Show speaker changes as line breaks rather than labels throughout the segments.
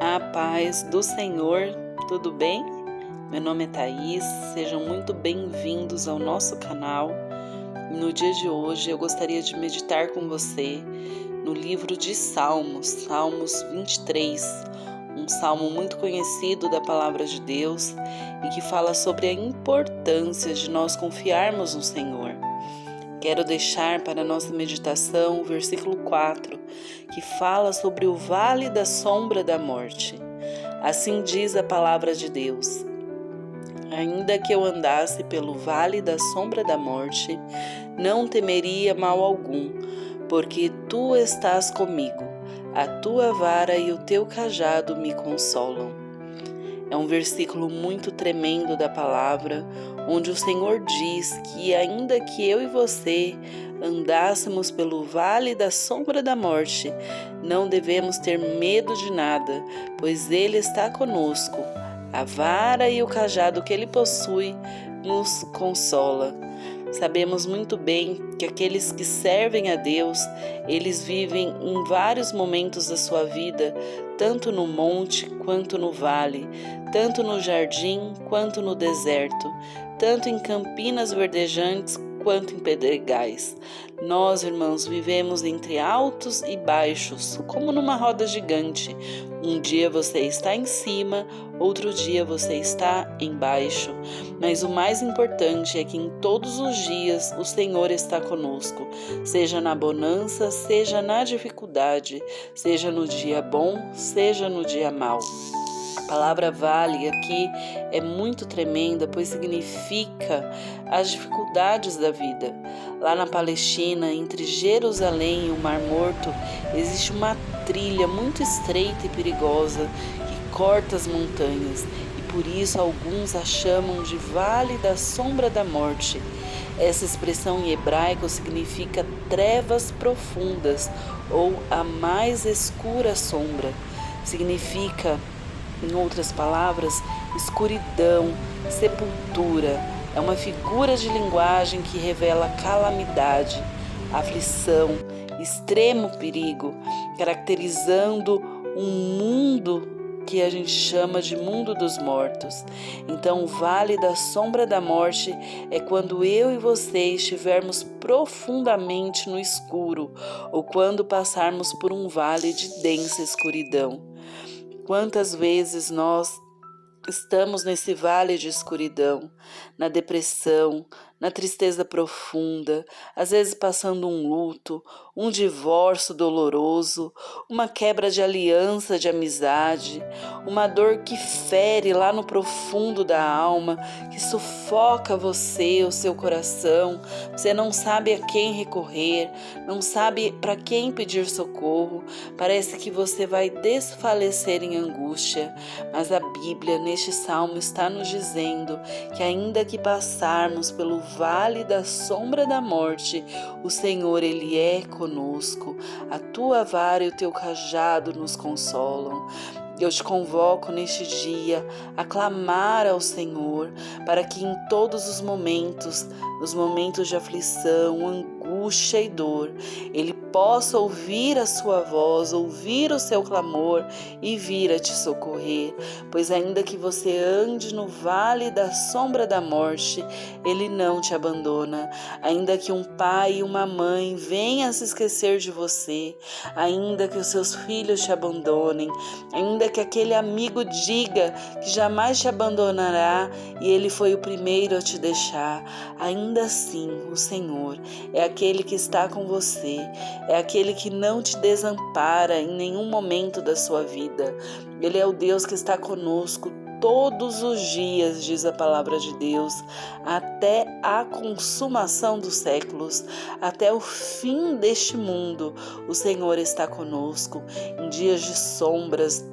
A paz do Senhor, tudo bem? Meu nome é Thaís, sejam muito bem-vindos ao nosso canal. No dia de hoje eu gostaria de meditar com você no livro de Salmos, Salmos 23, um salmo muito conhecido da palavra de Deus e que fala sobre a importância de nós confiarmos no Senhor. Quero deixar para a nossa meditação o versículo 4, que fala sobre o vale da sombra da morte. Assim diz a palavra de Deus: ainda que eu andasse pelo vale da sombra da morte, não temeria mal algum, porque tu estás comigo, a tua vara e o teu cajado me consolam. É um versículo muito tremendo da palavra, onde o Senhor diz que ainda que eu e você andássemos pelo vale da sombra da morte, não devemos ter medo de nada, pois Ele está conosco. A vara e o cajado que Ele possui nos consola. Sabemos muito bem que aqueles que servem a Deus, eles vivem em vários momentos da sua vida, tanto no monte quanto no vale, tanto no jardim quanto no deserto, tanto em campinas verdejantes quanto em pedregais. Nós, irmãos, vivemos entre altos e baixos, como numa roda gigante. Um dia você está em cima, outro dia você está embaixo. Mas o mais importante é que em todos os dias o Senhor está conosco, seja na bonança, seja na dificuldade, seja no dia bom, seja no dia mau. A palavra vale aqui é muito tremenda, pois significa as dificuldades da vida. Lá na Palestina, entre Jerusalém e o Mar Morto, existe uma trilha muito estreita e perigosa que corta as montanhas, e por isso alguns a chamam de Vale da Sombra da Morte. Essa expressão em hebraico significa trevas profundas ou a mais escura sombra. Significa, em outras palavras, escuridão, sepultura. É uma figura de linguagem que revela calamidade, aflição, extremo perigo, caracterizando um mundo que a gente chama de mundo dos mortos. Então, o vale da sombra da morte é quando eu e você estivermos profundamente no escuro ou quando passarmos por um vale de densa escuridão. Quantas vezes nós estamos nesse vale de escuridão, na depressão, na tristeza profunda, às vezes passando um luto, um divórcio doloroso, uma quebra de aliança de amizade, uma dor que fere lá no profundo da alma, que sufoca você, o seu coração. Você não sabe a quem recorrer, não sabe para quem pedir socorro, parece que você vai desfalecer em angústia, mas a Bíblia neste salmo está nos dizendo que ainda que passarmos pelo vale da sombra da morte, o Senhor, Ele é conosco. A tua vara e o teu cajado nos consolam. Eu te convoco neste dia a clamar ao Senhor para que em todos os momentos, nos momentos de aflição, angústia e dor, Ele possa ouvir a sua voz, ouvir o seu clamor e vir a te socorrer. Pois ainda que você ande no vale da sombra da morte, Ele não te abandona. Ainda que um pai e uma mãe venham se esquecer de você, ainda que os seus filhos te abandonem, ainda que aquele amigo diga que jamais te abandonará e ele foi o primeiro a te deixar, ainda assim o Senhor é aquele que está com você, é aquele que não te desampara em nenhum momento da sua vida. Ele é o Deus que está conosco todos os dias, diz a palavra de Deus, até a consumação dos séculos, até o fim deste mundo. O Senhor está conosco em dias de sombras,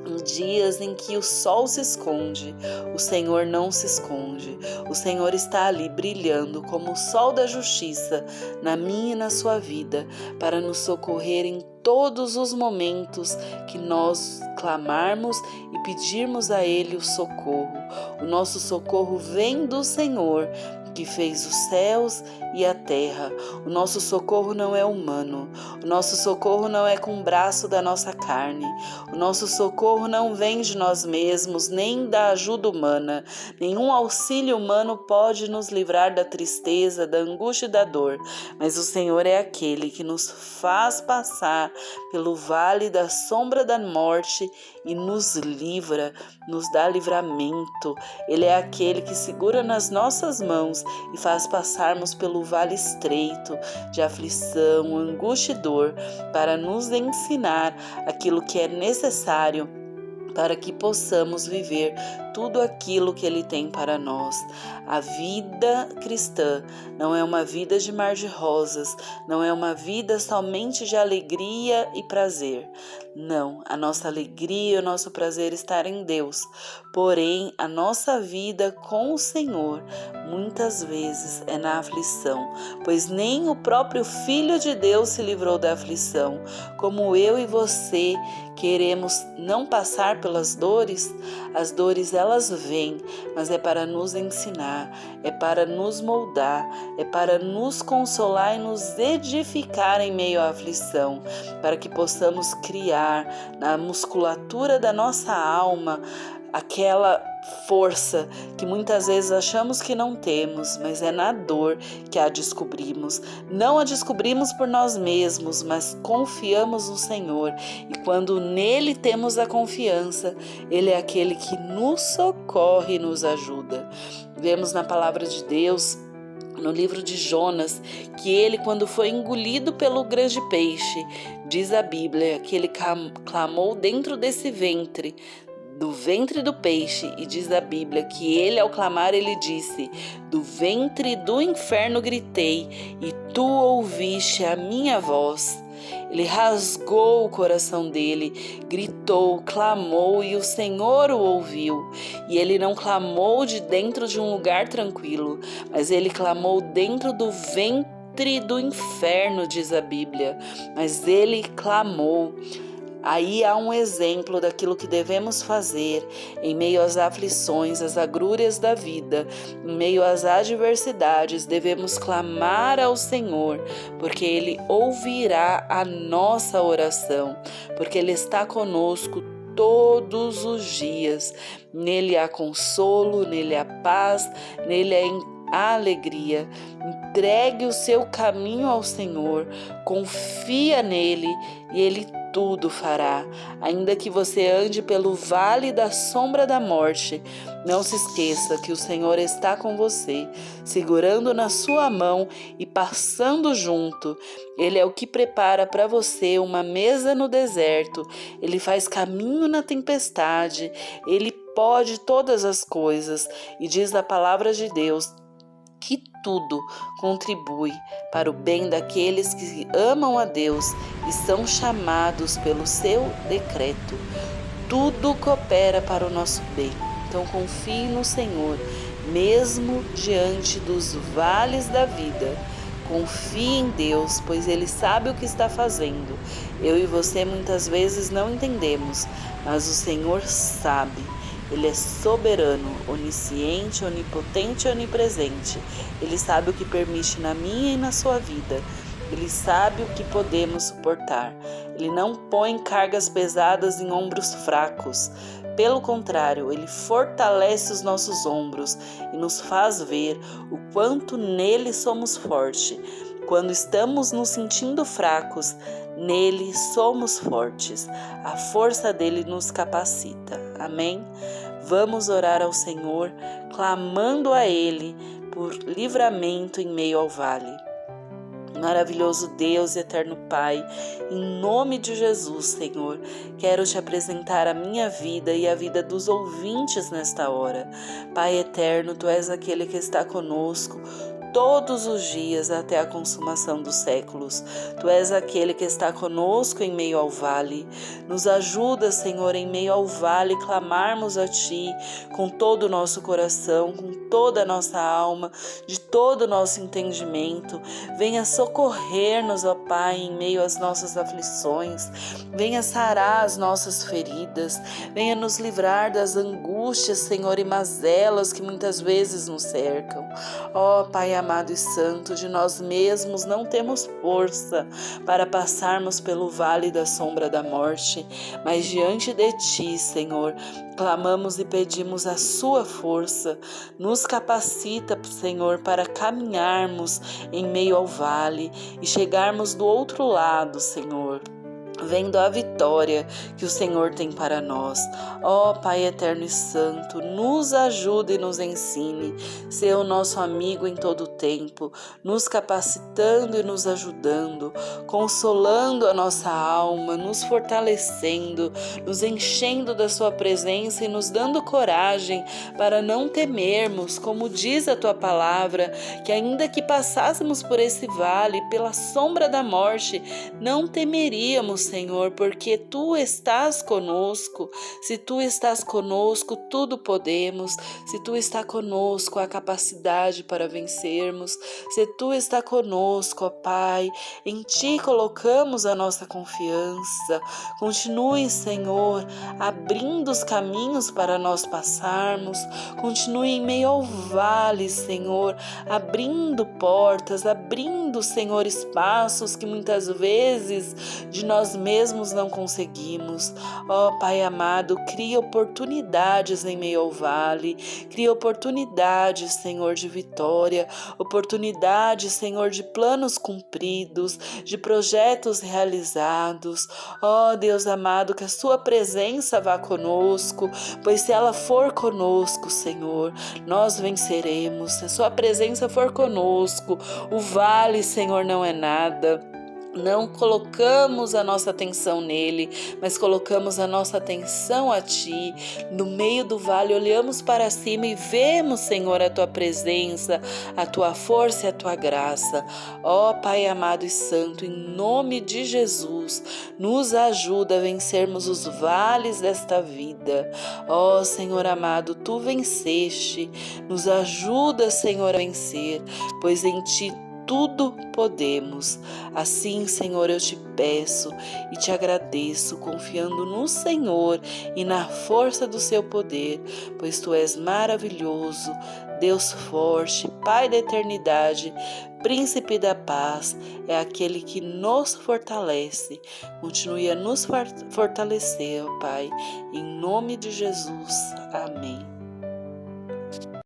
em dias em que o sol se esconde, o Senhor não se esconde. O Senhor está ali brilhando como o sol da justiça na minha e na sua vida, para nos socorrer em todos os momentos que nós clamarmos e pedirmos a Ele o socorro. O nosso socorro vem do Senhor, que fez os céus e a terra. O nosso socorro não é humano, o nosso socorro não é com o braço da nossa carne, o nosso socorro não vem de nós mesmos, nem da ajuda humana. Nenhum auxílio humano pode nos livrar da tristeza, da angústia e da dor, mas o Senhor é aquele que nos faz passar pelo vale da sombra da morte e nos livra, nos dá livramento. Ele é aquele que segura nas nossas mãos e faz passarmos pelo vale estreito de aflição, angústia e dor, para nos ensinar aquilo que é necessário para que possamos viver tudo aquilo que Ele tem para nós. A vida cristã não é uma vida de mar de rosas, não é uma vida somente de alegria e prazer. Não, a nossa alegria e o nosso prazer está em Deus. Porém, a nossa vida com o Senhor muitas vezes é na aflição, pois nem o próprio Filho de Deus se livrou da aflição. Como eu e você queremos não passar pelas dores, as dores elas vêm, mas é para nos ensinar, é para nos moldar, é para nos consolar e nos edificar em meio à aflição, para que possamos criar na musculatura da nossa alma aquela força que muitas vezes achamos que não temos, mas é na dor que a descobrimos. Não a descobrimos por nós mesmos, mas confiamos no Senhor. E quando nele temos a confiança, Ele é aquele que nos socorre e nos ajuda. Vemos na palavra de Deus, no livro de Jonas, que ele, quando foi engolido pelo grande peixe, diz a Bíblia que ele clamou dentro desse ventre, do ventre do peixe, e diz a Bíblia que ele, ao clamar, ele disse: do ventre do inferno gritei, e tu ouviste a minha voz. Ele rasgou o coração dele, gritou, clamou, e o Senhor o ouviu. E ele não clamou de dentro de um lugar tranquilo, mas ele clamou dentro do ventre do inferno, diz a Bíblia. Mas ele clamou. Aí há um exemplo daquilo que devemos fazer em meio às aflições, às agrúrias da vida, em meio às adversidades. Devemos clamar ao Senhor, porque Ele ouvirá a nossa oração, porque Ele está conosco todos os dias. Nele há consolo, nele há paz, nele há alegria. Entregue o seu caminho ao Senhor, confia nele e Ele tudo fará. Ainda que você ande pelo vale da sombra da morte, não se esqueça que o Senhor está com você, segurando na sua mão e passando junto. Ele é o que prepara para você uma mesa no deserto. Ele faz caminho na tempestade. Ele pode todas as coisas, e diz a palavra de Deus que tudo contribui para o bem daqueles que amam a Deus e são chamados pelo seu decreto. Tudo coopera para o nosso bem. Então confie no Senhor, mesmo diante dos vales da vida. Confie em Deus, pois Ele sabe o que está fazendo. Eu e você muitas vezes não entendemos, mas o Senhor sabe. Ele é soberano, onisciente, onipotente e onipresente. Ele sabe o que permite na minha e na sua vida. Ele sabe o que podemos suportar. Ele não põe cargas pesadas em ombros fracos. Pelo contrário, Ele fortalece os nossos ombros e nos faz ver o quanto nele somos fortes. Quando estamos nos sentindo fracos, nele somos fortes. A força dele nos capacita. Amém? Vamos orar ao Senhor, clamando a Ele por livramento em meio ao vale. Maravilhoso Deus e eterno Pai, em nome de Jesus, Senhor, quero te apresentar a minha vida e a vida dos ouvintes nesta hora. Pai eterno, Tu és aquele que está conosco todos os dias até a consumação dos séculos. Tu és aquele que está conosco em meio ao vale. Nos ajuda, Senhor, em meio ao vale, clamarmos a Ti com todo o nosso coração, com toda a nossa alma, de todo o nosso entendimento. Venha socorrer-nos, ó Pai, em meio às nossas aflições. Venha sarar as nossas feridas. Venha nos livrar das angústias, Senhor, e mazelas que muitas vezes nos cercam. Ó Pai amado e santo, de nós mesmos não temos força para passarmos pelo vale da sombra da morte, mas diante de Ti, Senhor, clamamos e pedimos a Sua força. Nos capacita, Senhor, para caminharmos em meio ao vale e chegarmos do outro lado, Senhor, vendo a vitória que o Senhor tem para nós. Ó Pai eterno e santo, nos ajude e nos ensine, ser o nosso amigo em todo o tempo, nos capacitando e nos ajudando, consolando a nossa alma, nos fortalecendo, nos enchendo da Sua presença e nos dando coragem para não temermos, como diz a Tua palavra, que ainda que passássemos por esse vale, pela sombra da morte, não temeríamos, Senhor, porque Tu estás conosco. Se Tu estás conosco, tudo podemos. Se Tu está conosco, há capacidade para vencermos. Se Tu está conosco, ó Pai, em Ti colocamos a nossa confiança. Continue, Senhor, abrindo os caminhos para nós passarmos. Continue em meio ao vale, Senhor, abrindo portas, abrindo, Senhor, espaços que muitas vezes de nós mesmos não conseguimos. Ó Pai amado, cria oportunidades em meio ao vale, cria oportunidades, Senhor, de vitória, oportunidades, Senhor, de planos cumpridos, de projetos realizados. Ó Deus amado, que a Sua presença vá conosco, pois se ela for conosco, Senhor, nós venceremos. Se a Sua presença for conosco, o vale, Senhor, não é nada. Não colocamos a nossa atenção nele, mas colocamos a nossa atenção a Ti. No meio do vale, olhamos para cima e vemos, Senhor, a Tua presença, a Tua força e a Tua graça. Ó Pai amado e santo, em nome de Jesus, nos ajuda a vencermos os vales desta vida. Ó Senhor amado, Tu venceste, nos ajuda, Senhor, a vencer, pois em Ti tudo podemos. Assim, Senhor, eu te peço e te agradeço, confiando no Senhor e na força do seu poder, pois Tu és maravilhoso, Deus forte, Pai da eternidade, Príncipe da paz, é aquele que nos fortalece. Continue a nos fortalecer, ó Pai, em nome de Jesus. Amém.